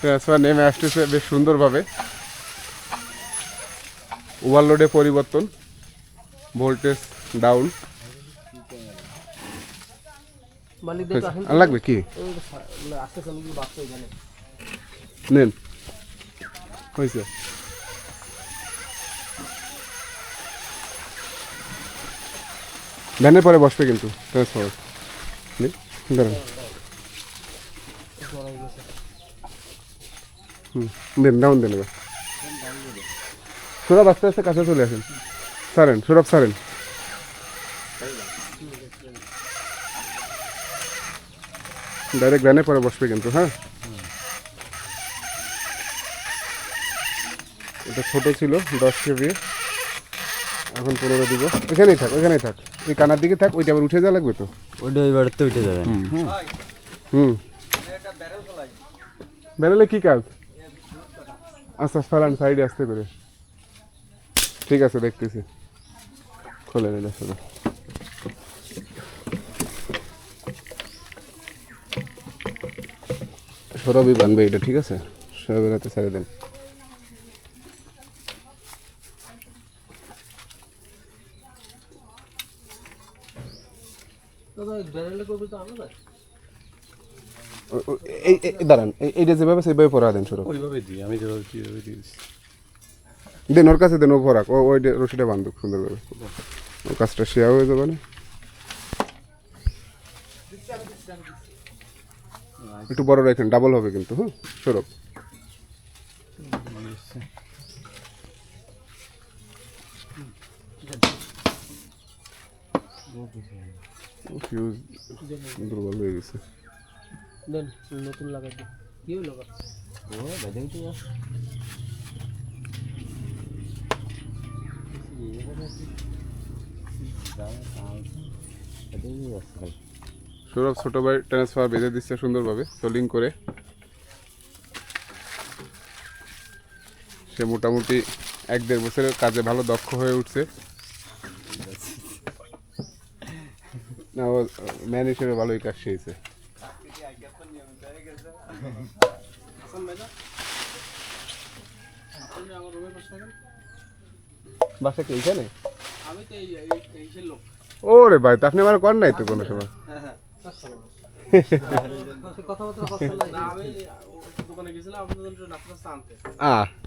Transfer নেমে আসতেছে বেশ সুন্দরভাবে। ওভারলোডে পরিবর্তন, ভোল্টেজ ডাউন। আর লাগবে কি নেন হয়েছে। ভ্যানের পরে বসবে কিন্তু ট্রান্সফার দাঁড়ান। দেন ডাউন দেন। এবার সৌরভ আস্তে আস্তে কাছে চলে আসেন। সারেন সৌরভ, সারেন। ডাইরেক্ট ভ্যানের পরে বসবে কিন্তু। হ্যাঁ, এটা ছোট ছিল 10 কেভি, এখন 15 দিব। এখানেই থাক, ওইখানেই থাক, ওই কানার দিকে থাক। ওইটা আবার উঠে যাওয়া লাগবে তো, ওইটা ওই বাড়িতে উঠে যাবে। বেরোলে কি কাজ? আচ্ছা ফালান সাইডে আসতে করে। ঠিক আছে, দেখতেছি। খোলে নিলে শুধু সৌরভই বানবে এটা। ঠিক আছে, সৌরভের হাতে ছেড়ে দেন। দাঁড়ান, এইটা যেভাবে সেভাবে পড়া দেন সৌরভ। ওইভাবে দিই আমি, যেভাবে যেভাবে দিয়েছি দেন ওর কাছে দেন, ও পড়াক। ওই রশিটা বান্ধব সুন্দরভাবে, ওর কাজটা শেয়ার হয়ে যাবে না। একটু বড় রাখেন, ডাবল হবে কিন্তু। হ্যাঁ সৌরভ, ফিউজ দুর্বল হয়ে গেছে। নতুন লাগাই দিই। কি হলো? ও বাজে কি আছে? সৌরভ ছোট ভাই ট্রান্সফার বেঁধে দিচ্ছে সুন্দরভাবে সোলিং করে। সে মোটামুটি 1-1.5 বছরের কাজে ভালো দক্ষ হয়ে উঠছে। না, ও ম্যান হিসেবে ভালোই কাজ শিখেছে। বাসা কি এইখানে? ওরে ভাই, তা আপনি আমার কর নাই তো কোনো সময়।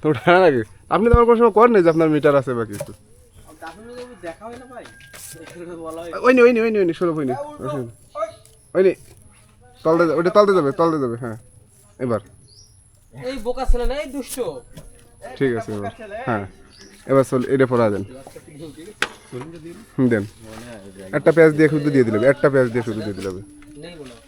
তো ওটা নাকি আপনি তো আমার কোনো সময় কর নাই যে আপনার মিটার আছে বা কিছু। ওই নি সৌরভ, ওইনি তলতে, ওইটা তলতে যাবে। হ্যাঁ এবার এই বোকা ছেলে না, এই দুষ্ট। ঠিক আছে এবার। হ্যাঁ এবার চল, এটা পড়া দেন। দেন একটা পেঁয়াজ দিয়ে শুধু দিয়ে দিলে, একটা পেঁয়াজ দিয়ে শুধু দিয়ে দিলে।